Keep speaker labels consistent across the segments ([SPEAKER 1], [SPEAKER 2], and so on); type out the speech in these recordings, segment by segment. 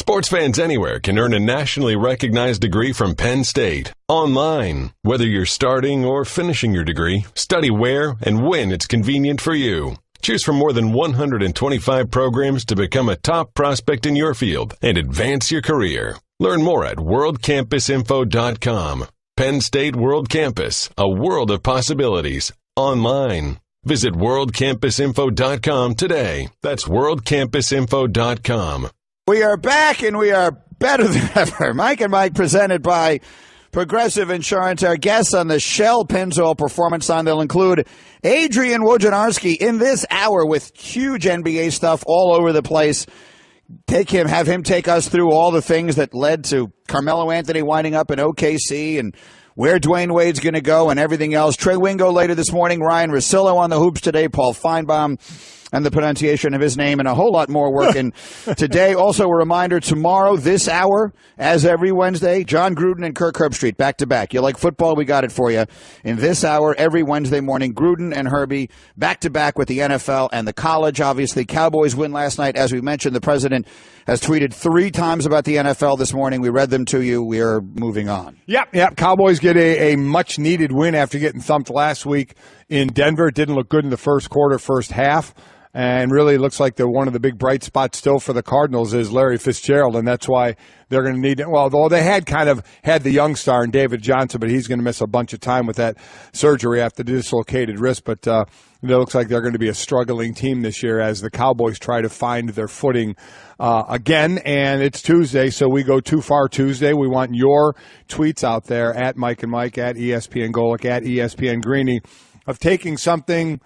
[SPEAKER 1] Sports fans anywhere can earn a nationally recognized degree from Penn State. Online. Whether you're starting or finishing your degree, study where and when it's convenient for you. Choose from more than 125 programs to become a top prospect in your field and advance your career. Learn more at worldcampusinfo.com. Penn State World Campus, a world of possibilities. Online. Visit worldcampusinfo.com today. That's worldcampusinfo.com.
[SPEAKER 2] We are back, and we are better than ever. Mike and Mike, presented by Progressive Insurance. Our guests on the Shell Pennzoil Performance Line, they'll include Adrian Wojnarowski in this hour with huge NBA stuff all over the place. Have him take us through all the things that led to Carmelo Anthony winding up in OKC and where Dwayne Wade's going to go and everything else. Trey Wingo later this morning. Ryan Russillo on the hoops today. Paul Feinbaum and the pronunciation of his name, and a whole lot more working today. Also, a reminder, tomorrow, this hour, as every Wednesday, John Gruden and Kirk Herbstreit, back-to-back. You like football? We got it for you. In this hour, every Wednesday morning, Gruden and Herbie back-to-back with the NFL and the college. Obviously, Cowboys win last night. As we mentioned, the president has tweeted 3 times about the NFL this morning. We read them to you. We are moving on.
[SPEAKER 3] Yep. Cowboys get a much-needed win after getting thumped last week in Denver. It didn't look good in the first quarter, first half. And really looks like one of the big bright spots still for the Cardinals is Larry Fitzgerald, and that's why they're going to need it. Well, though they had the young star in David Johnson, but he's going to miss a bunch of time with that surgery after the dislocated wrist. But it looks like they're going to be a struggling team this year as the Cowboys try to find their footing again. And it's Tuesday, so we go Too Far Tuesday. We want your tweets out there at Mike and Mike, at ESPN Golick, at ESPN Greeny, of taking something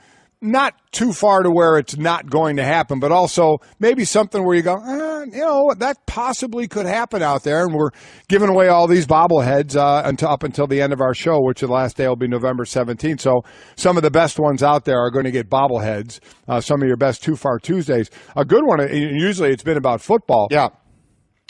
[SPEAKER 3] not too far to where it's not going to happen, but also maybe something where you go, that possibly could happen out there. And we're giving away all these bobbleheads up until the end of our show, which the last day will be November 17th. So some of the best ones out there are going to get bobbleheads, some of your best Too Far Tuesdays. A good one, usually it's been about football.
[SPEAKER 2] Yeah.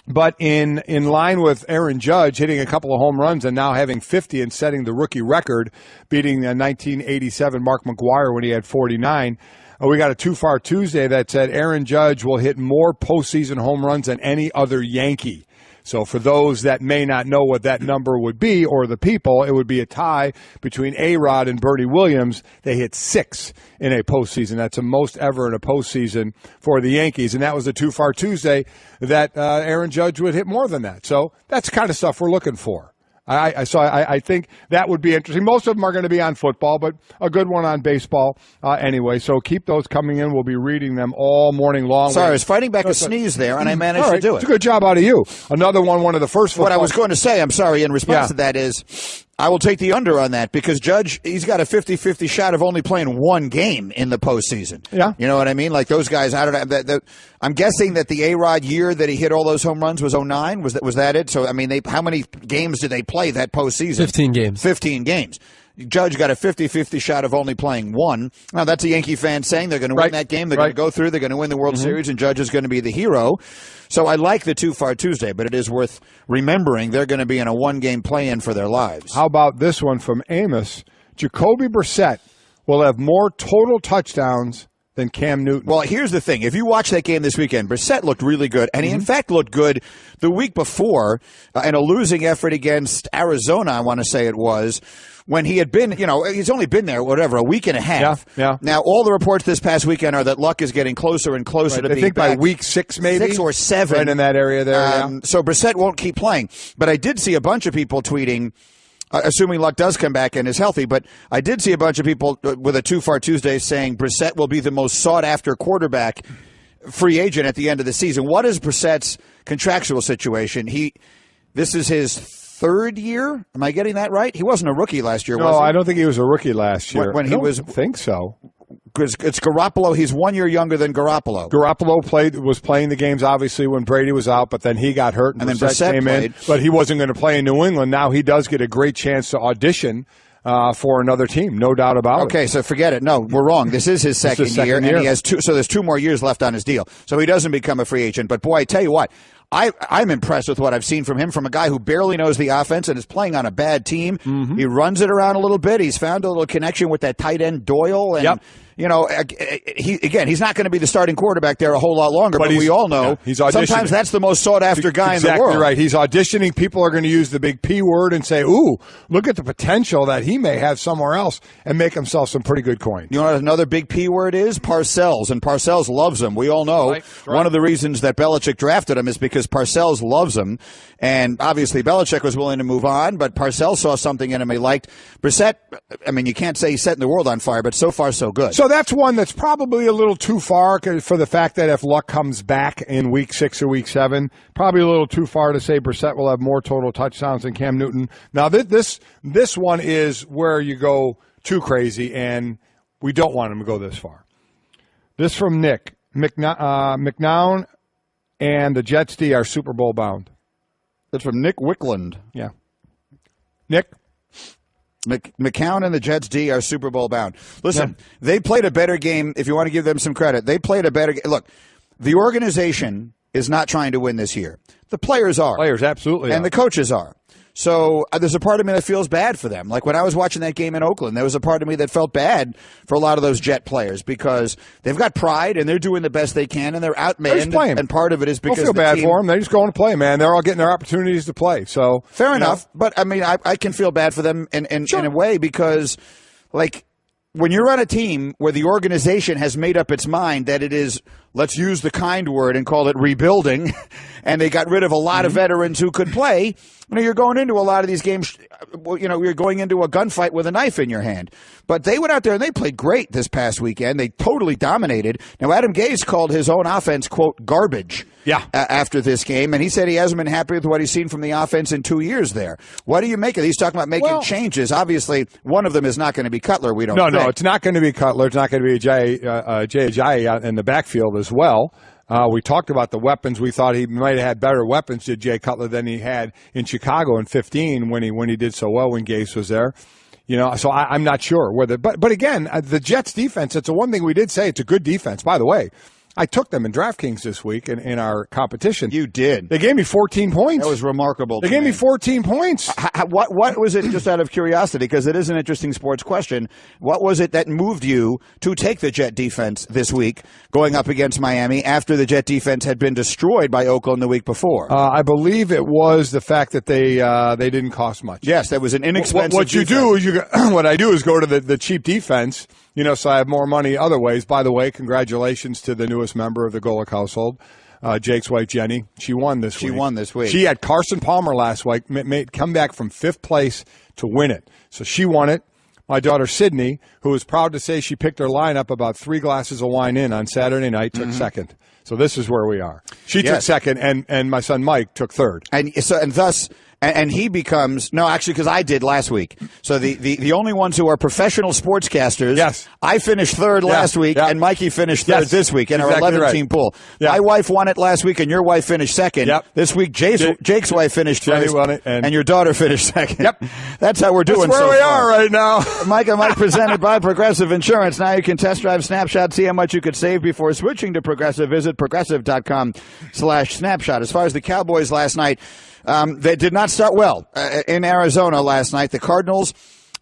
[SPEAKER 3] But in line with Aaron Judge hitting a couple of home runs and now having 50 and setting the rookie record, beating 1987 Mark McGwire when he had 49, we got a Too Far Tuesday that said Aaron Judge will hit more postseason home runs than any other Yankee. So for those that may not know what that number would be, or the people, it would be a tie between A-Rod and Bernie Williams. They hit 6 in a postseason. That's the most ever in a postseason for the Yankees. And that was a Too Far Tuesday that Aaron Judge would hit more than that. So that's the kind of stuff we're looking for. I think that would be interesting. Most of them are going to be on football, but a good one on baseball anyway. So keep those coming in. We'll be reading them all morning long.
[SPEAKER 2] Sorry, I was fighting back a sneeze there, and I managed to do it.
[SPEAKER 3] It's a good job out of you. Another one of the first football.
[SPEAKER 2] What I was going to say, I'm sorry, in response to that is I will take the under on that because Judge, he's got a 50-50 shot of only playing one game in the postseason.
[SPEAKER 3] Yeah.
[SPEAKER 2] You know what I mean? Like those guys, I don't know. I'm guessing that the A-Rod year that he hit all those home runs was 2009. Was that it? So, I mean, how many games did they play that postseason?
[SPEAKER 4] 15 games.
[SPEAKER 2] 15 games. Judge got a 50-50 shot of only playing one. Now, that's a Yankee fan saying they're going to win that game. They're going to go through. They're going to win the World Series, and Judge is going to be the hero. So I like the Too Far Tuesday, but it is worth remembering they're going to be in a one-game play-in for their lives.
[SPEAKER 3] How about this one from Amos? Jacoby Brissett will have more total touchdowns than Cam Newton.
[SPEAKER 2] Well, here's the thing. If you watch that game this weekend, Brissett looked really good, and he in fact looked good the week before in a losing effort against Arizona, I want to say it was, when he had been, he's only been there, a week and a half.
[SPEAKER 3] Yeah.
[SPEAKER 2] Now, all the reports this past weekend are that Luck is getting closer and closer to being back.
[SPEAKER 3] I think by week 6, maybe.
[SPEAKER 2] 6 or 7.
[SPEAKER 3] Right in that area there,
[SPEAKER 2] So Brissett won't keep playing. But I did see a bunch of people tweeting, assuming Luck does come back and is healthy, but I did see a bunch of people with a Too Far Tuesday saying Brissett will be the most sought-after quarterback free agent at the end of the season. What is Brissett's contractual situation? This is his 3rd year. Am I getting that right? He wasn't a rookie last year, was he?
[SPEAKER 3] No, I don't think he was a rookie last year.
[SPEAKER 2] I
[SPEAKER 3] don't think so.
[SPEAKER 2] It's Garoppolo. He's 1 year younger than Garoppolo.
[SPEAKER 3] Garoppolo was playing the games, obviously, when Brady was out, but then he got hurt, and then Brissett came in. But he wasn't going to play in New England. Now he does get a great chance to audition for another team, no doubt about it.
[SPEAKER 2] Okay, so forget it. No, we're wrong. This is his second year, and he has so there's 2 more years left on his deal. So he doesn't become a free agent. But, boy, I tell you what, I'm impressed with what I've seen from him, from a guy who barely knows the offense and is playing on a bad team. He runs it around a little bit. He's found a little connection with that tight end Doyle. And you know, he's not going to be the starting quarterback there a whole lot longer, but we all know
[SPEAKER 3] he's auditioning.
[SPEAKER 2] Sometimes that's the most sought-after guy in the world.
[SPEAKER 3] Exactly right. He's auditioning. People are going to use the big P word and say, ooh, look at the potential that he may have somewhere else and make himself some pretty good coin.
[SPEAKER 2] You know what another big P word is? Parcells, and Parcells loves him. We all know one of the reasons that Belichick drafted him is because Parcells loves him, and obviously Belichick was willing to move on, but Parcells saw something in him he liked. Brissett, I mean, you can't say he's setting the world on fire, but so far so good.
[SPEAKER 3] So that's one that's probably a little too far for the fact that if Luck comes back in week 6 or week 7, probably a little too far to say Brissett will have more total touchdowns than Cam Newton. Now, this one is where you go too crazy, and we don't want him to go this far. This from Nick. McNown and the Jets D are Super Bowl bound.
[SPEAKER 2] That's from Nick Wickland.
[SPEAKER 3] Yeah. Nick?
[SPEAKER 2] McCown and the Jets D are Super Bowl bound. Listen, They played a better game. If you want to give them some credit, they played a better game. Look, the organization is not trying to win this year. The players are.
[SPEAKER 3] Players absolutely
[SPEAKER 2] and
[SPEAKER 3] are.
[SPEAKER 2] The coaches are. So there's a part of me that feels bad for them. Like when I was watching that game in Oakland, there was a part of me that felt bad for a lot of those Jet players because they've got pride and they're doing the best they can and they're outmanned. And part of it is because
[SPEAKER 3] don't feel bad for them. They're just going to play, man. They're all getting their opportunities to play. So
[SPEAKER 2] fair enough. But I mean, I can feel bad for them in a way because, like, when you're on a team where the organization has made up its mind that it is, let's use the kind word and call it rebuilding, and they got rid of a lot of veterans who could play, you're going into a lot of these games, you're going into a gunfight with a knife in your hand. But they went out there and they played great this past weekend. They totally dominated. Now, Adam Gase called his own offense, quote, garbage after this game, and he said he hasn't been happy with what he's seen from the offense in 2 years there. What do you make of it? He's talking about making changes. Obviously, one of them is not going to be Cutler, we don't think.
[SPEAKER 3] No, it's not going to be Cutler. It's not going to be Jay Ajayi in the backfield as well. We talked about the weapons. We thought he might have had better weapons, did Jay Cutler, than he had in Chicago in 2015 when he did so well when Gase was there. So I'm not sure whether. But again, the Jets defense, it's the one thing we did say. It's a good defense. By the way, I took them in DraftKings this week in our competition.
[SPEAKER 2] You did.
[SPEAKER 3] They gave me 14 points.
[SPEAKER 2] That was remarkable.
[SPEAKER 3] They gave me 14 points.
[SPEAKER 2] What was it, just out of curiosity, because it is an interesting sports question, what was it that moved you to take the Jet defense this week going up against Miami after the Jet defense had been destroyed by Oakland the week before?
[SPEAKER 3] I believe it was the fact that they didn't cost much.
[SPEAKER 2] Yes, that was an inexpensive
[SPEAKER 3] What I do is go to the cheap defense, so I have more money other ways. By the way, congratulations to the newest member of the Golick household, Jake's wife, Jenny. She won this week. She had Carson Palmer last week, come back from 5th place to win it. So she won it. My daughter, Sydney, who is proud to say she picked her lineup about 3 glasses of wine in on Saturday night, took second. So this is where we are. She took second, and my son Mike took third.
[SPEAKER 2] And he becomes because I did last week. So the only ones who are professional sportscasters.
[SPEAKER 3] Yes.
[SPEAKER 2] I finished third last week, and Mikey finished third this week in our 11-team pool. Yeah. My wife won it last week, and your wife finished second.
[SPEAKER 3] Yep.
[SPEAKER 2] This week, Jake's wife finished first,
[SPEAKER 3] won it, and
[SPEAKER 2] your daughter finished second.
[SPEAKER 3] Yep.
[SPEAKER 2] That's how we're doing.
[SPEAKER 3] That's where we are right now.
[SPEAKER 2] Mike and Mike presented by Progressive Insurance. Now you can test drive Snapshot, see how much you could save before switching to Progressive. Visit progressive.com/snapshot. As far as the Cowboys last night, they did not start well in Arizona last night. The Cardinals,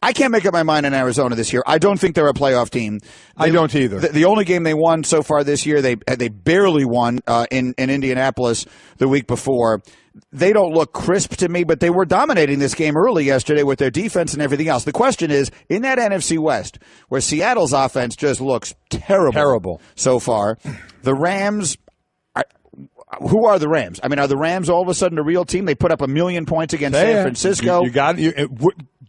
[SPEAKER 2] I can't make up my mind in Arizona this year. I don't think they're a playoff team.
[SPEAKER 3] I don't either.
[SPEAKER 2] The only game they won so far this year, they barely won in Indianapolis the week before. They don't look crisp to me, but they were dominating this game early yesterday with their defense and everything else. The question is, in that NFC West, where Seattle's offense just looks terrible so far, the Rams... Who are the Rams? I mean, are the Rams all of a sudden a real team? They put up 1 million points against San Francisco.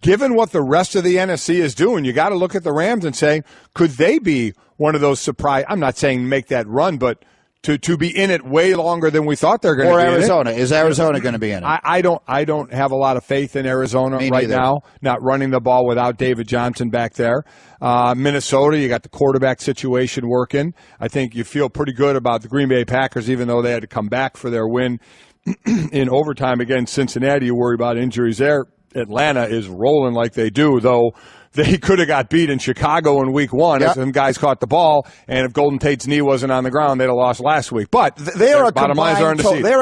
[SPEAKER 3] Given what the rest of the NFC is doing, you got to look at the Rams and say, could they be one of those surprise? I'm not saying make that run, but to be in it way longer than we thought they're going to be.
[SPEAKER 2] Or Arizona. Is Arizona going to be in it?
[SPEAKER 3] I don't have a lot of faith in Arizona right now, not running the ball without David Johnson back there. Minnesota, you got the quarterback situation working. I think you feel pretty good about the Green Bay Packers, even though they had to come back for their win in overtime against Cincinnati. You worry about injuries there. Atlanta is rolling like they do, though they could have got beat in Chicago in week 1 if some guys caught the ball, and if Golden Tate's knee wasn't on the ground, they'd have lost last week. But
[SPEAKER 2] they're a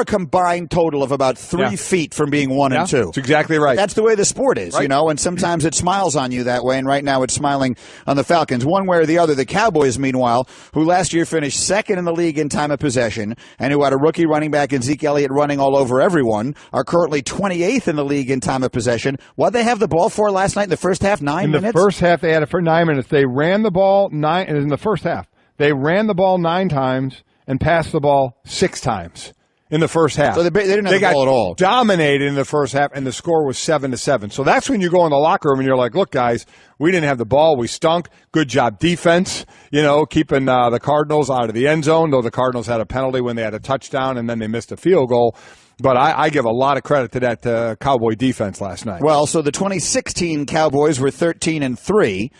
[SPEAKER 2] combined total of about 3 feet from being 1 and 2.
[SPEAKER 3] That's exactly right.
[SPEAKER 2] That's the way the sport is, you know, and sometimes it smiles on you that way, and right now it's smiling on the Falcons. One way or the other, the Cowboys, meanwhile, who last year finished second in the league in time of possession, and who had a rookie running back in Zeke Elliott running all over everyone, are currently 28th in the league in time of possession. What'd they have the ball for last night in the first half? 9 minutes?
[SPEAKER 3] In the first half, they had it for 9 minutes. They ran the ball in the first half. They ran the ball 9 times and passed the ball 6 times in the first half.
[SPEAKER 2] So they didn't have the ball at all.
[SPEAKER 3] Dominated in the first half, and the score was 7-7. So that's when you go in the locker room and you're like, look, guys, we didn't have the ball. We stunk. Good job defense, you know, keeping the Cardinals out of the end zone, though the Cardinals had a penalty when they had a touchdown and then they missed a field goal. But I give a lot of credit to that Cowboy defense last night.
[SPEAKER 2] Well, so the 2016 Cowboys were 13-3.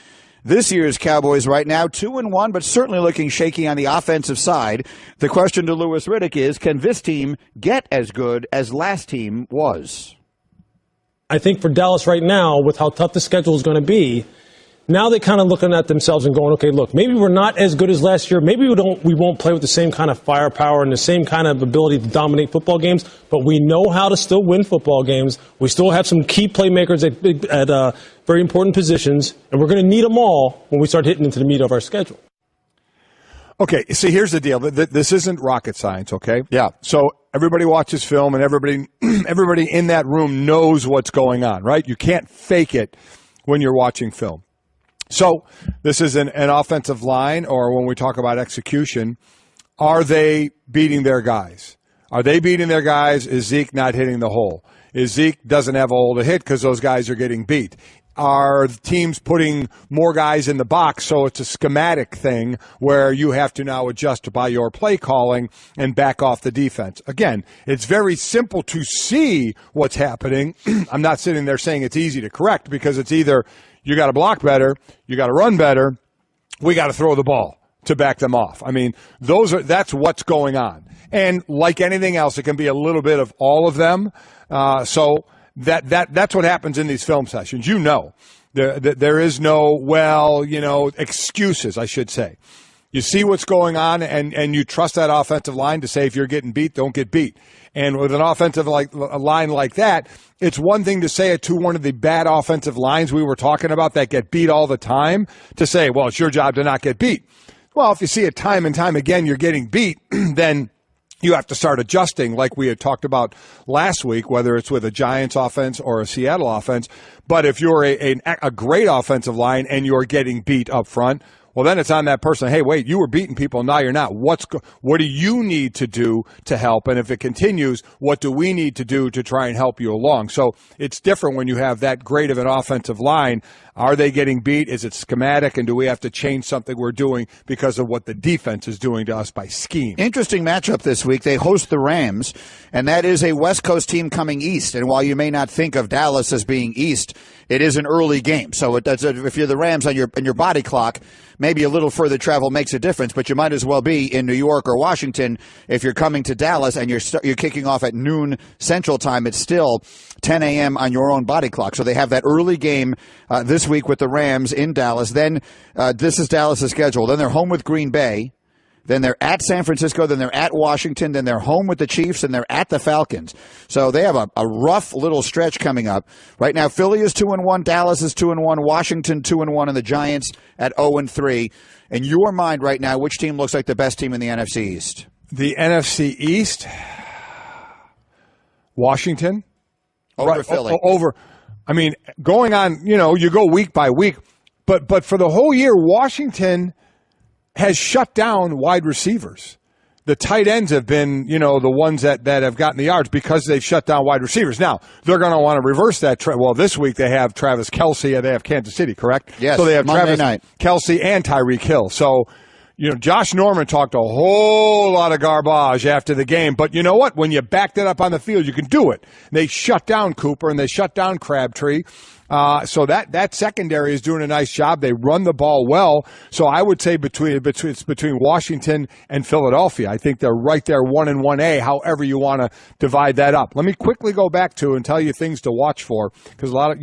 [SPEAKER 2] This year's Cowboys right now 2-1, but certainly looking shaky on the offensive side. The question to Louis Riddick is, can this team get as good as last team was?
[SPEAKER 4] I think for Dallas right now, with how tough the schedule is going to be, now they're kind of looking at themselves and going, okay, look, maybe we're not as good as last year. Maybe we won't play with the same kind of firepower and the same kind of ability to dominate football games, but we know how to still win football games. We still have some key playmakers at very important positions, and we're going to need them all when we start hitting into the meat of our schedule.
[SPEAKER 3] Okay, see, here's the deal. This isn't rocket science, okay?
[SPEAKER 2] Yeah.
[SPEAKER 3] So everybody watches film, and everybody in that room knows what's going on, right? You can't fake it when you're watching film. So this is an offensive line, or when we talk about execution, are they beating their guys? Are they beating their guys? Is Zeke not hitting the hole? Is Zeke doesn't have a hole to hit because those guys are getting beat? Are teams putting more guys in the box so it's a schematic thing where you have to now adjust by your play calling and back off the defense? Again, it's very simple to see what's happening. I'm not sitting there saying it's easy to correct because it's either you got to block better, you got to run better, we got to throw the ball to back them off. I mean, that's what's going on. And like anything else, it can be a little bit of all of them. So that's what happens in these film sessions. You know, there is no, excuses, I should say. You see what's going on, and you trust that offensive line to say if you're getting beat, don't get beat. And with an offensive line like that, it's one thing to say it to one of the bad offensive lines we were talking about that get beat all the time, to say, well, it's your job to not get beat. Well, if you see it time and time again, you're getting beat, then you have to start adjusting like we had talked about last week, whether it's with a Giants offense or a Seattle offense. But if you're a great offensive line and you're getting beat up front, well, then it's on that person. Hey, wait, you were beating people, now you're not. What do you need to do to help? And if it continues, what do we need to do to try and help you along? So it's different when you have that great of an offensive line. Are they getting beat? Is it schematic? And do we have to change something we're doing because of what the defense is doing to us by scheme?
[SPEAKER 2] Interesting matchup this week. They host the Rams, and that is a West Coast team coming east. And while you may not think of Dallas as being east, it is an early game. So if you're the Rams on your body clock, maybe a little further travel makes a difference, but you might as well be in New York or Washington if you're coming to Dallas and you're kicking off at noon Central Time. It's still 10 a.m. on your own body clock. So they have that early game this week with the Rams in Dallas. Then this is Dallas' schedule. Then they're home with Green Bay. Then they're at San Francisco. Then they're at Washington. Then they're home with the Chiefs, and they're at the Falcons. So they have a rough little stretch coming up. Right now, Philly is 2-1, Dallas is 2-1, Washington 2-1, and the Giants at 0-3. In your mind right now, which team looks like the best team in the NFC East?
[SPEAKER 3] The NFC East, Washington.
[SPEAKER 2] Over Philly.
[SPEAKER 3] Going on, you go week by week, but for the whole year, Washington has shut down wide receivers. The tight ends have been, the ones that have gotten the yards because they've shut down wide receivers. Now, they're going to want to reverse that trend. Well, this week they have Travis Kelce and they have Kansas City, correct?
[SPEAKER 2] Yes,
[SPEAKER 3] so they have
[SPEAKER 2] Monday
[SPEAKER 3] Travis
[SPEAKER 2] night.
[SPEAKER 3] Kelce and Tyreek Hill. So, Josh Norman talked a whole lot of garbage after the game, but you know what? When you backed it up on the field, you can do it. They shut down Cooper and they shut down Crabtree. So that secondary is doing a nice job. They run the ball well. So I would say between Washington and Philadelphia, I think they're right there 1 and 1A, however you want to divide that up. Let me quickly go back to and tell you things to watch for, because a lot of,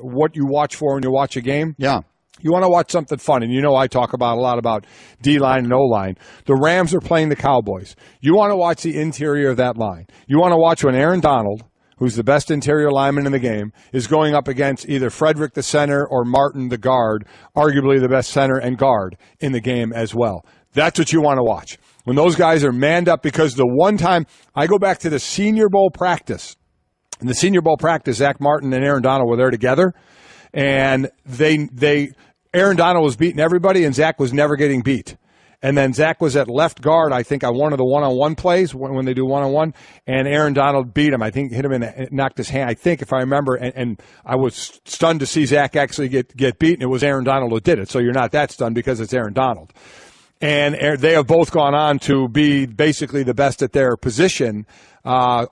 [SPEAKER 3] what you watch for when you watch a game.
[SPEAKER 2] Yeah.
[SPEAKER 3] You want to watch something fun, and I talk a lot about D-line and O-line. The Rams are playing the Cowboys. You want to watch the interior of that line. You want to watch when Aaron Donald, who's the best interior lineman in the game, is going up against either Frederick the center or Martin the guard, arguably the best center and guard in the game as well. That's what you want to watch. When those guys are manned up, because the one time I go back to the Senior Bowl practice, in the Senior Bowl practice, Zach Martin and Aaron Donald were there together, and Aaron Donald was beating everybody, and Zach was never getting beat. And then Zach was at left guard, I think, on one of the one-on-one plays when they do one-on-one, and Aaron Donald beat him. I think hit him knocked his hand, I think, if I remember. And I was stunned to see Zach actually get beaten. It was Aaron Donald who did it. So you're not that stunned because it's Aaron Donald. And they have both gone on to be basically the best at their position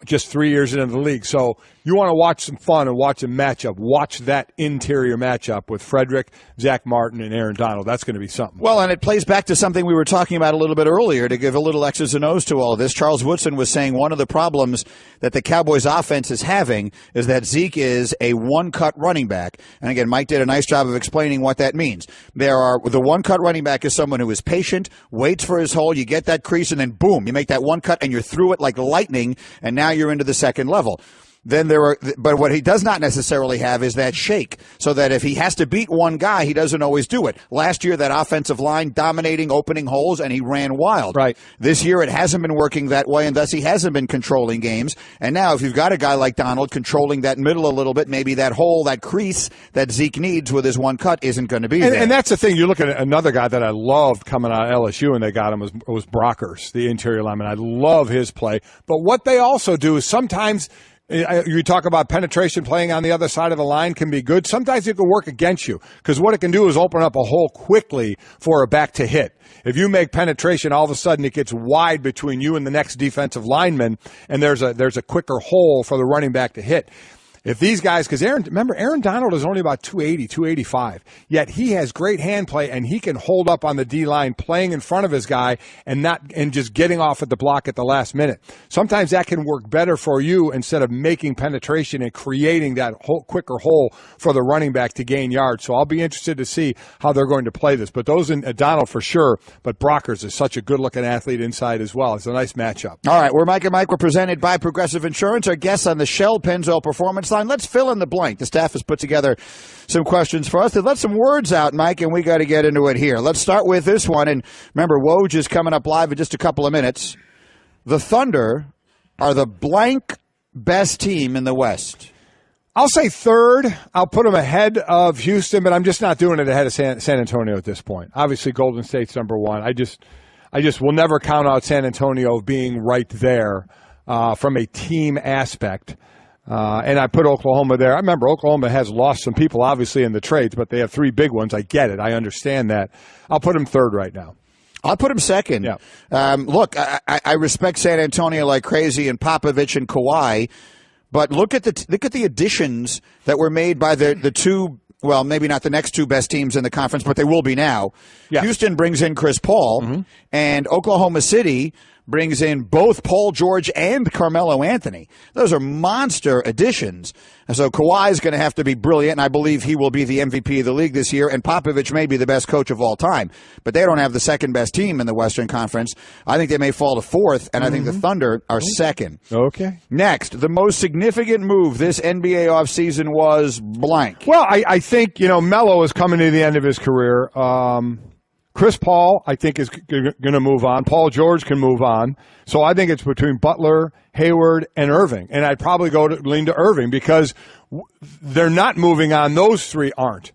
[SPEAKER 3] just 3 years into the league. So you want to watch some fun and watch a matchup. Watch that interior matchup with Frederick, Zach Martin, and Aaron Donald. That's going to be something.
[SPEAKER 2] Well, and it plays back to something we were talking about a little bit earlier to give a little X's and O's to all of this. Charles Woodson was saying one of the problems that the Cowboys offense is having is that Zeke is a one-cut running back. And again, Mike did a nice job of explaining what that means. The one-cut running back is someone who is patient, waits for his hole, you get that crease, and then boom, you make that one cut and you're through it like lightning, and now you're into the second level. But what he does not necessarily have is that shake, so that if he has to beat one guy, he doesn't always do it. Last year, that offensive line dominating, opening holes, and he ran wild.
[SPEAKER 3] Right.
[SPEAKER 2] This year, it hasn't been working that way, and thus he hasn't been controlling games. And now, if you've got a guy like Donald controlling that middle a little bit, maybe that hole, that crease that Zeke needs with his one cut isn't going to be there.
[SPEAKER 3] And that's the thing. You look at another guy that I loved coming out of LSU, and they got him, was Brockers, the interior lineman. I love his play. But what they also do is sometimes – you talk about penetration playing on the other side of the line can be good. Sometimes it can work against you, because what it can do is open up a hole quickly for a back to hit. If you make penetration, all of a sudden it gets wide between you and the next defensive lineman, and there's a quicker hole for the running back to hit. If these guys, because Aaron Donald is only about 280, 285, yet he has great hand play, and he can hold up on the D-line playing in front of his guy and just getting off at the block at the last minute. Sometimes that can work better for you instead of making penetration and creating that quicker hole for the running back to gain yards. So I'll be interested to see how they're going to play this. But those in Donald for sure, but Brockers is such a good-looking athlete inside as well. It's a nice matchup.
[SPEAKER 2] All right, we're Mike and Mike. We're presented by Progressive Insurance. Our guests on the Shell Pennzoil Performance Line. Let's fill in the blank. The staff has put together some questions for us. They let some words out, Mike, and we got to get into it here. Let's start with this one. And remember, Woj is coming up live in just a couple of minutes. The Thunder are the blank best team in the West.
[SPEAKER 3] I'll say third. I'll put them ahead of Houston, but I'm just not doing it ahead of San Antonio at this point. Obviously, Golden State's number one. I just will never count out San Antonio being right there from a team aspect. And I put Oklahoma there. I remember Oklahoma has lost some people, obviously, in the trades, but they have three big ones. I get it. I understand that. I'll put them third right now.
[SPEAKER 2] I'll put him second.
[SPEAKER 3] Yeah.
[SPEAKER 2] Look, I respect San Antonio like crazy and Popovich and Kawhi, but look at the additions that were made by the two. Well, maybe not the next two best teams in the conference, but they will be now.
[SPEAKER 3] Yeah.
[SPEAKER 2] Houston brings in Chris Paul, and Oklahoma City brings in both Paul George and Carmelo Anthony. Those are monster additions. And so Kawhi is going to have to be brilliant, and I believe he will be the MVP of the league this year, and Popovich may be the best coach of all time. But they don't have the second-best team in the Western Conference. I think they may fall to fourth, and I think the Thunder are second.
[SPEAKER 3] Okay.
[SPEAKER 2] Next, the most significant move this NBA offseason was blank.
[SPEAKER 3] Well, I think, Melo is coming to the end of his career. Chris Paul, I think, is going to move on. Paul George can move on. So I think it's between Butler, Hayward, and Irving. And I'd probably lean to Irving because they're not moving on. Those three aren't.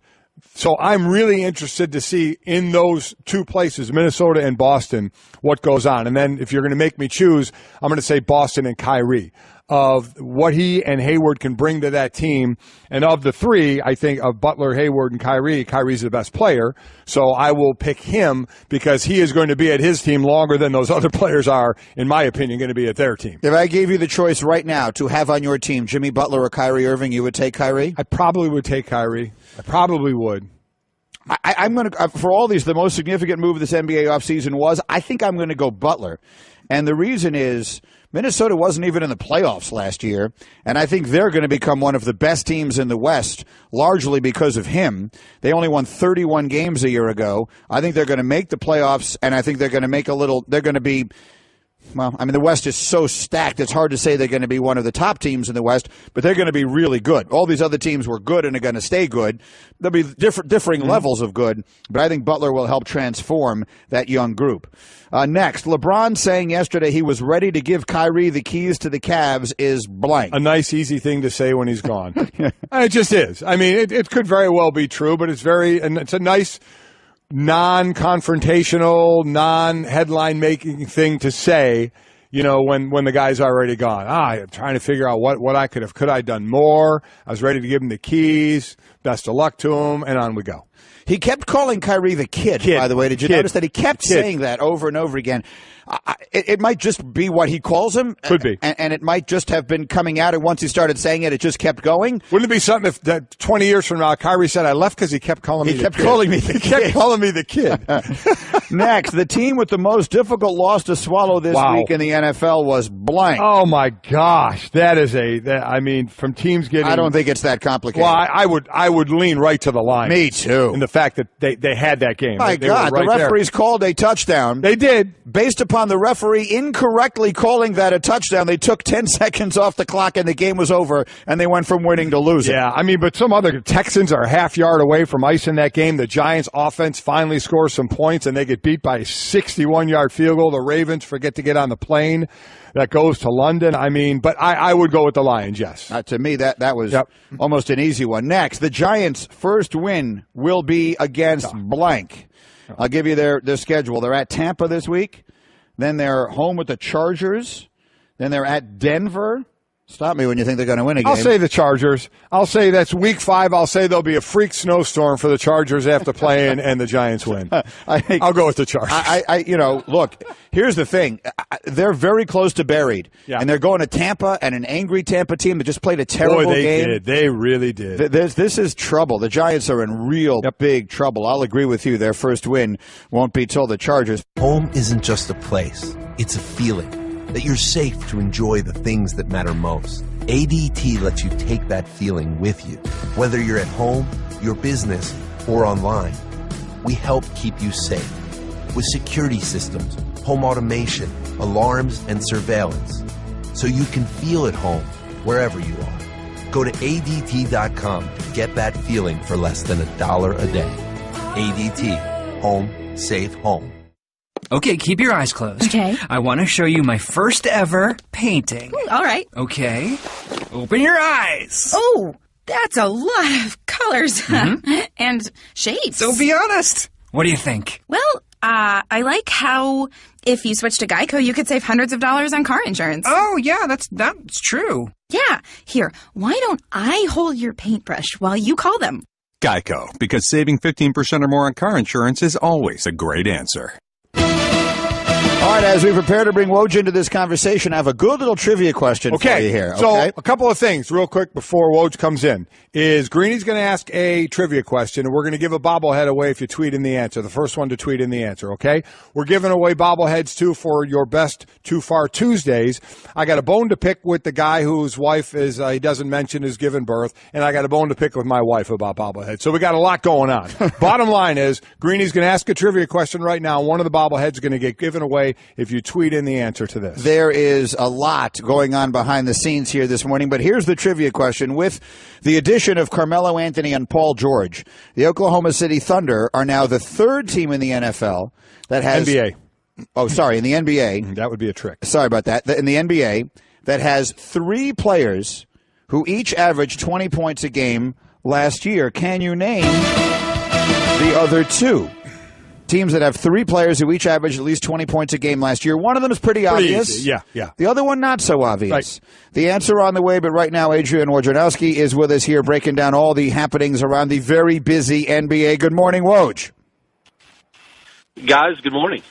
[SPEAKER 3] So I'm really interested to see in those two places, Minnesota and Boston, what goes on. And then if you're going to make me choose, I'm going to say Boston and Kyrie. of what he and Hayward can bring to that team. And of the three, I think of Butler, Hayward, and Kyrie, Kyrie's the best player. So I will pick him because he is going to be at his team longer than those other players are, in my opinion, going to be at their team.
[SPEAKER 2] If I gave you the choice right now to have on your team Jimmy Butler or Kyrie Irving, you would take Kyrie?
[SPEAKER 3] I probably would take Kyrie. I probably would.
[SPEAKER 2] I'm going to, for all these, the most significant move of this NBA offseason was, I think I'm going to go Butler. And the reason is Minnesota wasn't even in the playoffs last year, and I think they're going to become one of the best teams in the West, largely because of him. They only won 31 games a year ago. I think they're going to make the playoffs, and I think they're going to make they're going to be, well, I mean, the West is so stacked, it's hard to say they're going to be one of the top teams in the West, but they're going to be really good. All these other teams were good and are going to stay good. There'll be differing levels of good, but I think Butler will help transform that young group. Next, LeBron saying yesterday he was ready to give Kyrie the keys to the Cavs is blank.
[SPEAKER 3] A nice, easy thing to say when he's gone. It just is. I mean, it could very well be true, but it's a nice, non-confrontational, non-headline making thing to say, when the guy's already gone. I'm trying to figure out what I could I done more? I was ready to give him the keys. Best of luck to him, and on we go.
[SPEAKER 2] He kept calling Kyrie the kid, by the way. Did you notice that? He kept saying that over and over again. It might just be what he calls him.
[SPEAKER 3] Could be.
[SPEAKER 2] And it might just have been coming out, and once he started saying it, it just kept going.
[SPEAKER 3] Wouldn't it be something if that 20 years from now, Kyrie said, I left because he kept calling me the kid.
[SPEAKER 2] He kept calling me the kid. Next, the team with the most difficult loss to swallow this week in the NFL was blank.
[SPEAKER 3] Oh, my gosh. From teams getting...
[SPEAKER 2] I don't think it's that complicated.
[SPEAKER 3] Well, I would lean right to the line.
[SPEAKER 2] Me too.
[SPEAKER 3] In the fact that they had that game.
[SPEAKER 2] My God, the referees called a touchdown.
[SPEAKER 3] They did.
[SPEAKER 2] Based upon the referee incorrectly calling that a touchdown, they took 10 seconds off the clock and the game was over, and they went from winning to losing.
[SPEAKER 3] Yeah, but some other Texans are a half yard away from icing that game. The Giants offense finally scores some points, and they get beat by a 61-yard field goal. The Ravens forget to get on the plane that goes to London. But I would go with the Lions, yes.
[SPEAKER 2] To me, that was almost an easy one. Next, the Giants' first win will be against blank. I'll give you their schedule. They're at Tampa this week. Then they're home with the Chargers. Then they're at Denver. Stop me when you think they're going to win a game.
[SPEAKER 3] I'll say the Chargers. I'll say that's week 5. I'll say there'll be a freak snowstorm for the Chargers after playing and the Giants win. I'll go with the Chargers.
[SPEAKER 2] Look, here's the thing. They're very close to buried. Yeah. And they're going to Tampa and an angry Tampa team that just played a terrible game.
[SPEAKER 3] Did. They really did.
[SPEAKER 2] This is trouble. The Giants are in real big trouble. I'll agree with you. Their first win won't be till the Chargers.
[SPEAKER 5] Home isn't just a place. It's a feeling. That you're safe to enjoy the things that matter most. ADT lets you take that feeling with you, whether you're at home, your business, or online. We help keep you safe with security systems, home automation, alarms, and surveillance, so you can feel at home wherever you are. Go to ADT.com to get that feeling for less than $1 a day. ADT. Home. Safe home.
[SPEAKER 6] Okay, keep your eyes closed.
[SPEAKER 7] Okay.
[SPEAKER 6] I want to show you my first ever painting.
[SPEAKER 7] Ooh, all right.
[SPEAKER 6] Okay. Open your eyes.
[SPEAKER 7] Oh, that's a lot of colors and shapes.
[SPEAKER 6] So be honest. What do you think?
[SPEAKER 7] Well, I like how if you switch to Geico, you could save hundreds of dollars on car insurance.
[SPEAKER 6] Oh, yeah, that's true.
[SPEAKER 7] Yeah. Here, why don't I hold your paintbrush while you call them?
[SPEAKER 8] Geico, because saving 15% or more on car insurance is always a great answer.
[SPEAKER 2] All right, as we prepare to bring Woj into this conversation, I have a good little trivia question for you here.
[SPEAKER 3] So a couple of things real quick before Woj comes in is Greeny's going to ask a trivia question, and we're going to give a bobblehead away if you tweet in the answer. The first one to tweet in the answer, okay? We're giving away bobbleheads, too, for your best Too Far Tuesdays. I got a bone to pick with the guy whose wife is, he doesn't mention, is giving birth, and I got a bone to pick with my wife about bobbleheads. So we got a lot going on. Bottom line is Greeny's going to ask a trivia question right now. One of the bobbleheads is going to get given away if you tweet in the answer to this.
[SPEAKER 2] There is a lot going on behind the scenes here this morning, but here's the trivia question. With the addition of Carmelo Anthony and Paul George, the Oklahoma City Thunder are now the third team in the NFL that has...
[SPEAKER 3] NBA.
[SPEAKER 2] Oh, sorry, in the NBA.
[SPEAKER 3] That would be a trick.
[SPEAKER 2] Sorry about that. In the NBA, that has 3 players who each averaged 20 points a game last year. Can you name the other 2? teams that have three players who each averaged at least 20 points a game last year. One of them is pretty obvious.
[SPEAKER 3] Easy. Yeah.
[SPEAKER 2] The other one, not so obvious.
[SPEAKER 3] Right.
[SPEAKER 2] The answer on the way, but right now, Adrian Wojnarowski is with us here breaking down all the happenings around the very busy NBA. Good morning, Woj.
[SPEAKER 9] Guys, good morning.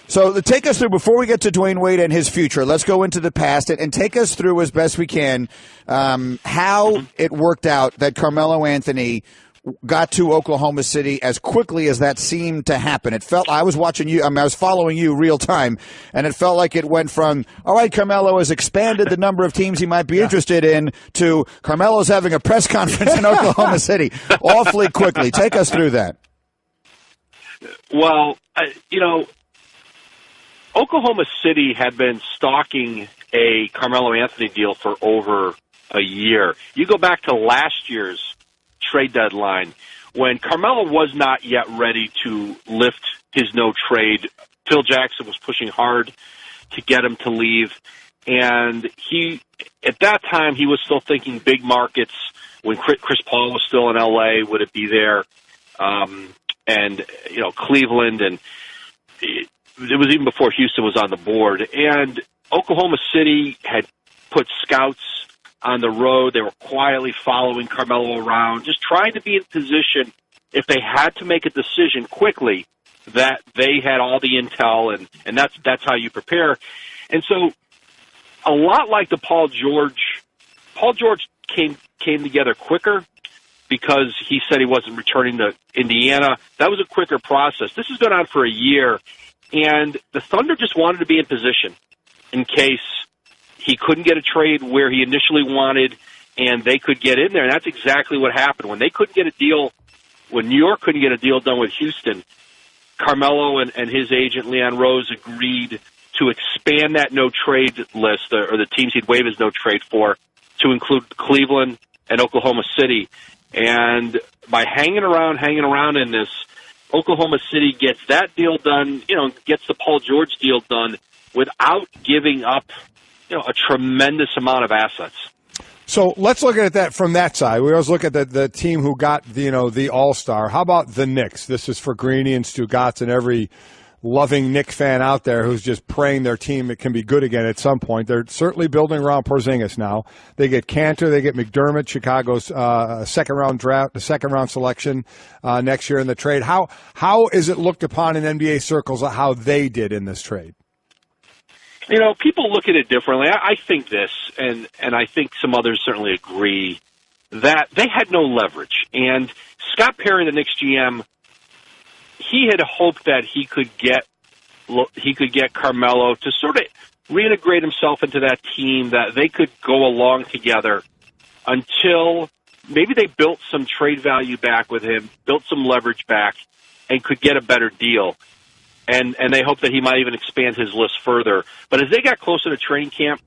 [SPEAKER 2] So take us through, before we get to Dwayne Wade and his future, let's go into the past and take us through as best we can how it worked out that Carmelo Anthony got to Oklahoma City as quickly as that seemed to happen. It felt, I was watching you, I was following you real time, and it felt like it went from, all right, Carmelo has expanded the number of teams he might be interested in, to Carmelo's having a press conference in Oklahoma City awfully quickly. Take us through that.
[SPEAKER 9] Well, Oklahoma City had been stalking a Carmelo Anthony deal for over a year. You go back to last year's trade deadline when Carmelo was not yet ready to lift his no trade. Phil Jackson was pushing hard to get him to leave. And at that time, he was still thinking big markets. When Chris Paul was still in L.A., would it be there? Cleveland, and it was even before Houston was on the board. And Oklahoma City had put scouts on the road. They were quietly following Carmelo around, just trying to be in position if they had to make a decision quickly that they had all the intel, and that's how you prepare. And so a lot like the Paul George came together quicker because he said he wasn't returning to Indiana. That was a quicker process. This has gone on for a year, and the Thunder just wanted to be in position in case he couldn't get a trade where he initially wanted, and they could get in there. And that's exactly what happened. When they couldn't get a deal, when New York couldn't get a deal done with Houston, Carmelo and his agent, Leon Rose, agreed to expand that no-trade list, or the teams he'd waive his no-trade for, to include Cleveland and Oklahoma City. And by hanging around in this, Oklahoma City gets that deal done, gets the Paul George deal done without giving up, a tremendous amount of assets.
[SPEAKER 3] So let's look at that from that side. We always look at the team who got the All-Star. How about the Knicks? This is for Greeny and Stugotz and every loving Knick fan out there who's just praying their team it can be good again at some point. They're certainly building around Porzingis now. They get Cantor, they get McDermott, Chicago's second round selection next year in the trade. How is it looked upon in NBA circles how they did in this trade?
[SPEAKER 9] People look at it differently. I think this, and I think some others certainly agree, that they had no leverage. And Scott Perry, the Knicks GM, he had hoped that he could get Carmelo to sort of reintegrate himself into that team, that they could go along together until maybe they built some trade value back with him, built some leverage back, and could get a better deal. And they hoped that he might even expand his list further. But as they got closer to training camp,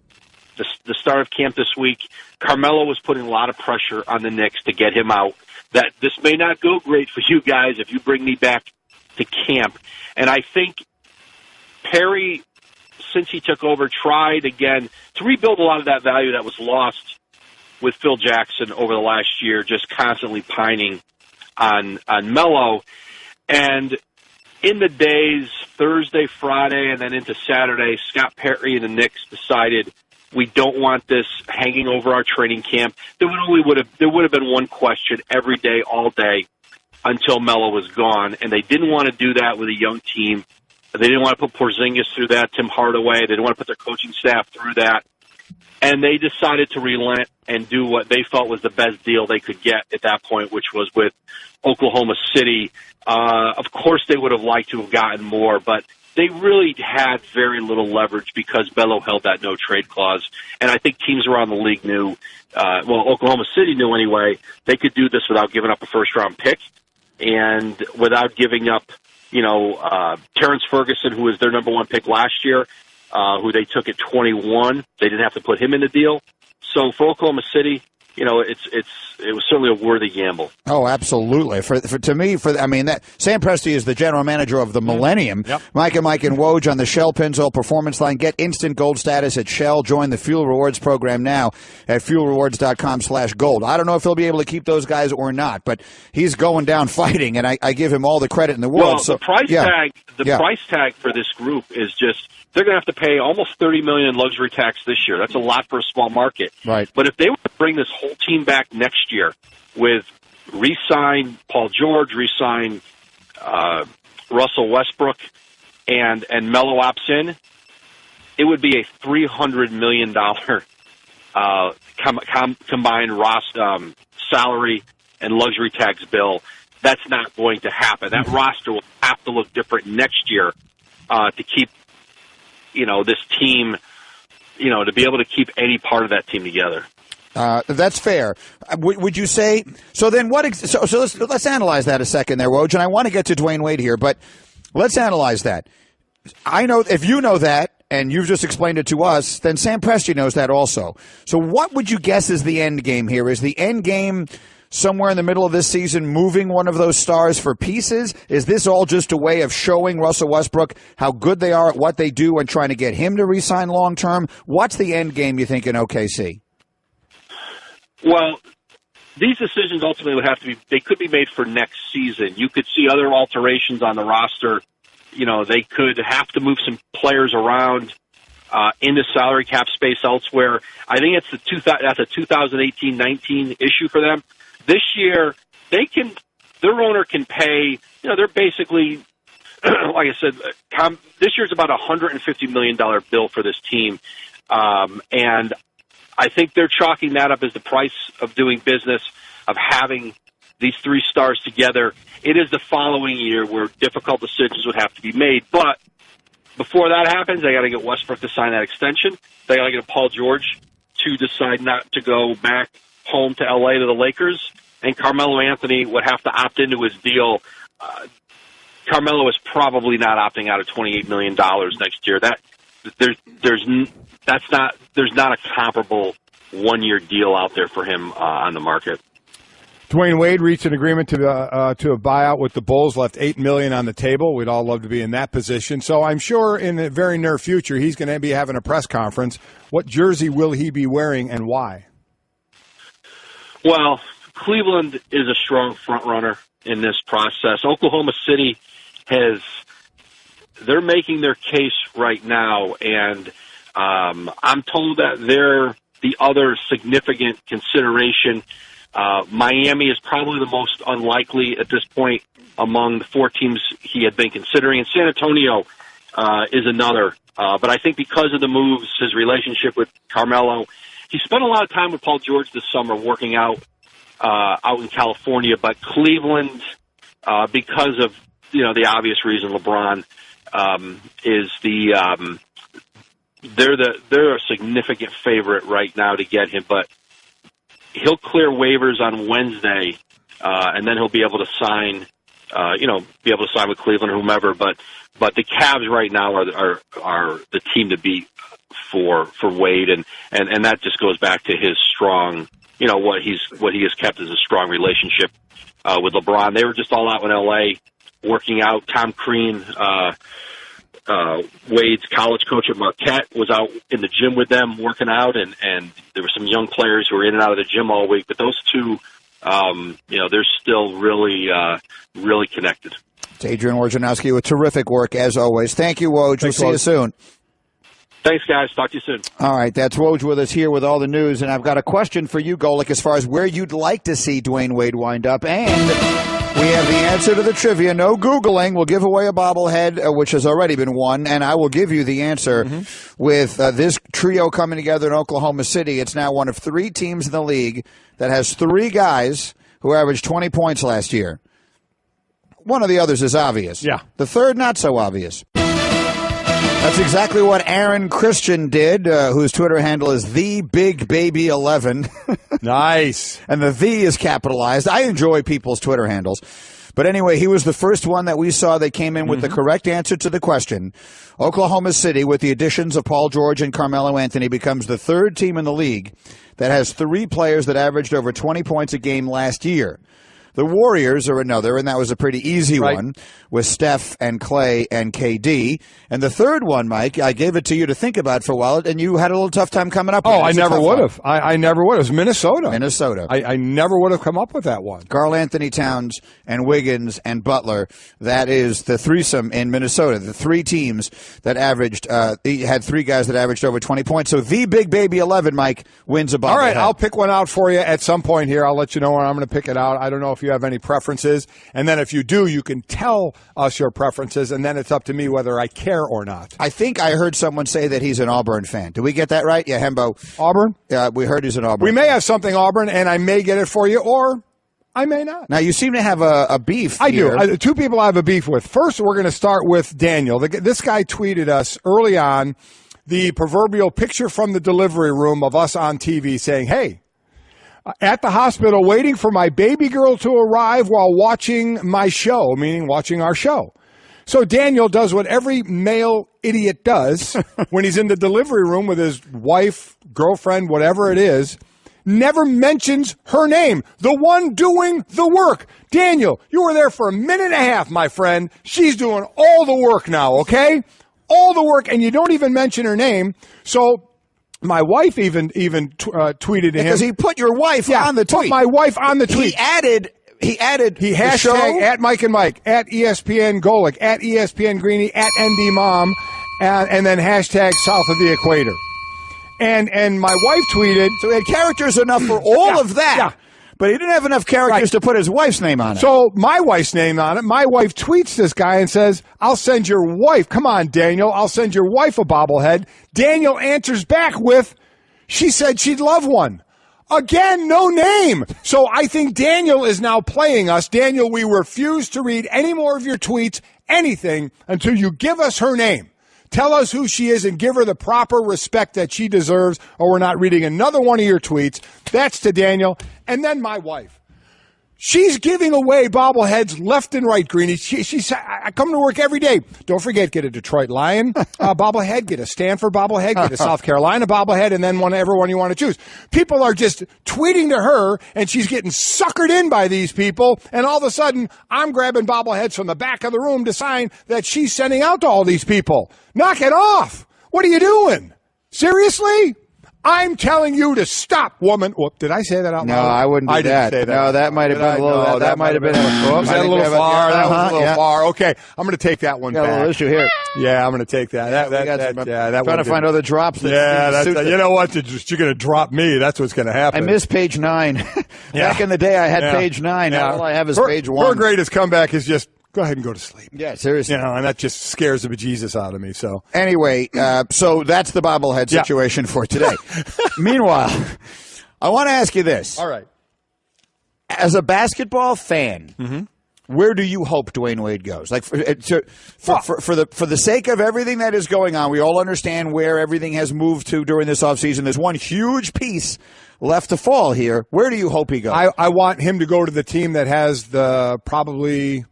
[SPEAKER 9] the start of camp this week, Carmelo was putting a lot of pressure on the Knicks to get him out. That this may not go great for you guys if you bring me back to camp. And I think Perry, since he took over, tried again to rebuild a lot of that value that was lost with Phil Jackson over the last year, just constantly pining on Melo. And in the days, Thursday, Friday, and then into Saturday, Scott Perry and the Knicks decided we don't want this hanging over our training camp. There would have been one question every day, all day, until Melo was gone, and they didn't want to do that with a young team. They didn't want to put Porzingis through that, Tim Hardaway. They didn't want to put their coaching staff through that. And they decided to relent and do what they felt was the best deal they could get at that point, which was with Oklahoma City. Of course, they would have liked to have gotten more, but they really had very little leverage because Melo held that no-trade clause. And I think teams around the league knew, Oklahoma City knew anyway, they could do this without giving up a first-round pick and without giving up, Terrence Ferguson, who was their number one pick last year, who they took at 21. They didn't have to put him in the deal. So for Oklahoma City, it was certainly a worthy gamble.
[SPEAKER 2] Oh, absolutely. To me, that Sam Presti is the general manager of the Millennium.
[SPEAKER 3] Yep.
[SPEAKER 2] Mike and Woj on the Shell Pennzoil Performance Line. Get instant gold status at Shell. Join the Fuel Rewards program now at fuelrewards.com/gold. I don't know if he'll be able to keep those guys or not, but he's going down fighting, and I give him all the credit in the world.
[SPEAKER 9] Well, the price tag for this group is just, they're going to have to pay almost $30 million in luxury tax this year. That's a lot for a small market.
[SPEAKER 2] Right.
[SPEAKER 9] But if they were to bring this whole team back next year with re-sign Paul George, re-sign Russell Westbrook, and Melo opts in, it would be a $300 million combined salary and luxury tax bill. That's not going to happen. That roster will have to look different next year to keep this team, to be able to keep any part of that team together.
[SPEAKER 2] That's fair. Would you say so? Then what? So let's analyze that a second there, Woj. And I want to get to Dwayne Wade here, but let's analyze that. I know if you know that, and you've just explained it to us, then Sam Presti knows that also. So what would you guess is the end game here? Is the end game somewhere in the middle of this season moving one of those stars for pieces? Is this all just a way of showing Russell Westbrook how good they are at what they do and trying to get him to re-sign long term? What's the end game, you think, in OKC?
[SPEAKER 9] Well, these decisions ultimately would have to they could be made for next season. You could see other alterations on the roster. They could have to move some players around into salary cap space elsewhere. I think that's a 2018-19 issue for them. This year, their owner can pay, they're basically, like I said, this year's about a $150 million bill for this team. And I think they're chalking that up as the price of doing business, of having these three stars together. It is the following year where difficult decisions would have to be made. But before that happens, they got to get Westbrook to sign that extension. They got to get Paul George to decide not to go back home to L.A. to the Lakers, and Carmelo Anthony would have to opt into his deal. Carmelo is probably not opting out of $28 million next year. There's not a comparable one-year deal out there for him on the market.
[SPEAKER 3] Dwayne Wade reached an agreement to a buyout with the Bulls, left $8 million on the table. We'd all love to be in that position. So I'm sure in the very near future he's going to be having a press conference. What jersey will he be wearing and why?
[SPEAKER 9] Well, Cleveland is a strong front runner in this process. Oklahoma City they're making their case right now, and I'm told that they're the other significant consideration. Miami is probably the most unlikely at this point among the four teams he had been considering, and San Antonio is another. But I think because of the moves, his relationship with Carmelo, he spent a lot of time with Paul George this summer working out in California. But Cleveland, because of the obvious reason, LeBron is they're a significant favorite right now to get him, but he'll clear waivers on Wednesday, and then he'll be able to sign, with Cleveland or whomever. But the Cavs right now are the team to beat for Wade, and that just goes back to his strong, what he has kept as a strong relationship with LeBron. They were just all out in L.A. working out. Tom Crean, Wade's college coach at Marquette, was out in the gym with them working out, and there were some young players who were in and out of the gym all week. But those two, they're still really connected.
[SPEAKER 2] It's Adrian Wojnarowski with terrific work, as always. Thank you, Woj. We'll see you soon.
[SPEAKER 9] Thanks, guys. Talk to you soon.
[SPEAKER 2] All right, that's Woj with us here with all the news, and I've got a question for you, Golick, as far as where you'd like to see Dwayne Wade wind up, and we have the answer to the trivia. No Googling. We'll give away a bobblehead, which has already been won, and I will give you the answer with this trio coming together in Oklahoma City. It's now one of three teams in the league that has three guys who averaged 20 points last year. One of the others is obvious.
[SPEAKER 3] Yeah.
[SPEAKER 2] The third, not so obvious. That's exactly what Aaron Christian did, whose Twitter handle is TheBigBaby11.
[SPEAKER 3] Nice.
[SPEAKER 2] And the "the" is capitalized. I enjoy people's Twitter handles. But anyway, he was the first one that we saw that came in with the correct answer to the question. Oklahoma City, with the additions of Paul George and Carmelo Anthony, becomes the third team in the league that has 3 players that averaged over 20 points a game last year. The Warriors are another, and that was a pretty easy one with Steph and Clay and KD. And the third one, Mike, I gave it to you to think about for a while, and you had a little tough time coming up with it.
[SPEAKER 3] Oh, I never would have. I never would have. It was Minnesota. I never would have come up with that one.
[SPEAKER 2] Karl Anthony Towns and Wiggins and Butler. That is the threesome in Minnesota. The 3 teams that averaged, had 3 guys that averaged over 20 points. So the Big Baby 11, Mike, wins a bobblehead.
[SPEAKER 3] All right, I'll pick one out for you at some point here. I'll let you know when I'm going to pick it out. I don't know if you have any preferences. And then if you do, you can tell us your preferences, and then it's up to me whether I care or not.
[SPEAKER 2] I think I heard someone say that he's an Auburn fan. Did we get that right? Yeah, Hembo.
[SPEAKER 3] Auburn?
[SPEAKER 2] Yeah, we heard he's an Auburn
[SPEAKER 3] We may
[SPEAKER 2] fan.
[SPEAKER 3] have something Auburn, and I may get it for you, or I may not.
[SPEAKER 2] Now, you seem to have a beef
[SPEAKER 3] I
[SPEAKER 2] here.
[SPEAKER 3] do. 2 people I have a beef with. First, we're going to start with Daniel. This guy tweeted us early on the proverbial picture from the delivery room of us on TV saying, hey, at the hospital waiting for my baby girl to arrive while watching my show, meaning watching our show. So Daniel does what every male idiot does when he's in the delivery room with his wife, girlfriend, whatever it is, never mentions her name, the one doing the work. Daniel, you were there for a minute and a half, my friend. She's doing all the work now, okay? All the work, and you don't even mention her name. So my wife even tweeted to him.
[SPEAKER 2] Because he put your wife on the tweet.
[SPEAKER 3] Put my wife on the tweet.
[SPEAKER 2] He
[SPEAKER 3] hashtag at Mike and Mike, at ESPN Golick, at ESPN Greeny, at ND Mom, and then hashtag south of the equator. And my wife tweeted.
[SPEAKER 2] So he had characters enough for all of that.
[SPEAKER 3] Yeah.
[SPEAKER 2] But he didn't have enough characters to put his wife's name on it.
[SPEAKER 3] So my wife's name on it. My wife tweets this guy and says, I'll send your wife. Come on, Daniel. I'll send your wife a bobblehead. Daniel answers back with, she said she'd love one. Again, no name. So I think Daniel is now playing us. Daniel, we refuse to read any more of your tweets, anything, until you give us her name. Tell us who she is and give her the proper respect that she deserves, or we're not reading another one of your tweets. That's to Daniel. And then my wife. She's giving away bobbleheads left and right, Greeny. She said, I come to work every day. Don't forget, get a Detroit Lion bobblehead, get a Stanford bobblehead, get a South Carolina bobblehead, and then whatever one you want to choose. People are just tweeting to her, and she's getting suckered in by these people, and all of a sudden, I'm grabbing bobbleheads from the back of the room to sign that she's sending out to all these people. Knock it off. What are you doing? Seriously? I'm telling you to stop, woman. Whoop, did I say that out loud?
[SPEAKER 2] No, I wouldn't do that.
[SPEAKER 3] Didn't say that.
[SPEAKER 2] No, that might have been a little.
[SPEAKER 3] No,
[SPEAKER 2] that might have been.
[SPEAKER 3] Was that a little far? That was a little far. Okay, I'm going to take that one
[SPEAKER 2] Got
[SPEAKER 3] back.
[SPEAKER 2] a little issue here.
[SPEAKER 3] Yeah, I'm going to take that. That
[SPEAKER 2] trying to find other drops.
[SPEAKER 3] You know what? You're going to drop me. That's what's going to happen.
[SPEAKER 2] I missed page 9. Back in the day, I had page 9. Now all I have is page 1.
[SPEAKER 3] Her greatest comeback is just go ahead and go to sleep.
[SPEAKER 2] Yeah, seriously.
[SPEAKER 3] You know, and that just scares the bejesus out of me. So
[SPEAKER 2] anyway, so that's the bobblehead situation for today. Meanwhile, I want to ask you this.
[SPEAKER 3] All right.
[SPEAKER 2] As a basketball fan, where do you hope Dwayne Wade goes? Like for the sake of everything that is going on, we all understand where everything has moved to during this offseason. There's one huge piece left to fall here. Where do you hope he goes?
[SPEAKER 3] I want him to go to the team that has probably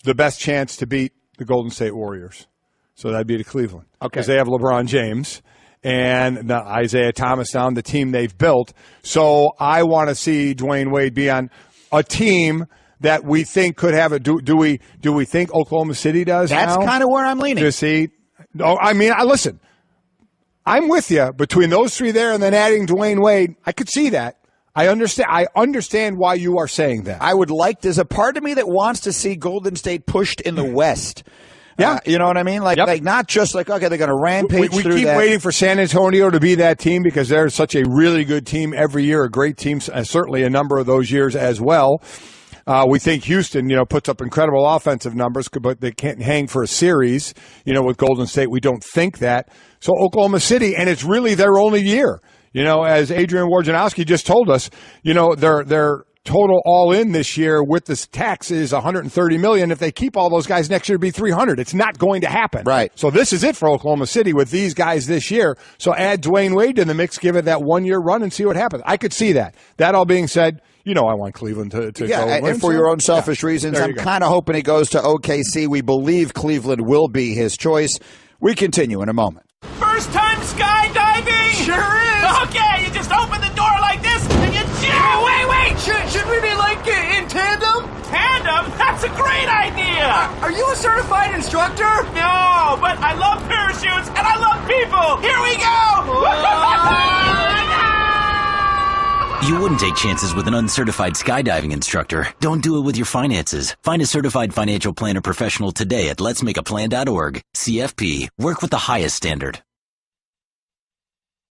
[SPEAKER 3] the best chance to beat the Golden State Warriors. So that'd be to Cleveland. Okay. Because they have LeBron James and Isaiah Thomas down, the team they've built. So I want to see Dwayne Wade be on a team that we think could have a do we think Oklahoma City does?
[SPEAKER 2] That's kind of where I'm leaning.
[SPEAKER 3] To see. No, I mean, listen. I'm with you between those 3 there and then adding Dwayne Wade. I could see that. I understand why you are saying that.
[SPEAKER 2] I would there's a part of me that wants to see Golden State pushed in the West. Yeah. You know what I mean? Like not just like, okay, they're going to rampage through that.
[SPEAKER 3] We keep waiting for San Antonio to be that team because they're such a really good team every year, a great team, certainly a number of those years as well. We think Houston, puts up incredible offensive numbers, but they can't hang for a series, with Golden State. We don't think that. So Oklahoma City, and it's really their only year. As Adrian Wojnarowski just told us, their total all in this year with this tax is $130 million. If they keep all those guys next year, it'd be $300. It's not going to happen.
[SPEAKER 2] Right.
[SPEAKER 3] So this is it for Oklahoma City with these guys this year. So add Dwayne Wade to the mix, give it that 1-year run and see what happens. I could see that. That all being said, I want Cleveland to go win.
[SPEAKER 2] And for your own selfish reasons, I'm kind of hoping he goes to OKC. We believe Cleveland will be his choice. We continue in a moment.
[SPEAKER 10] First time skydiving?
[SPEAKER 6] Sure is.
[SPEAKER 10] Okay, you just open the tandem? That's a great idea!
[SPEAKER 6] Are you a certified instructor?
[SPEAKER 10] No, but I love parachutes and I love people! Here we go!
[SPEAKER 11] You wouldn't take chances with an uncertified skydiving instructor. Don't do it with your finances. Find a certified financial planner professional today at letsmakeaplan.org. CFP. Work with the highest standard.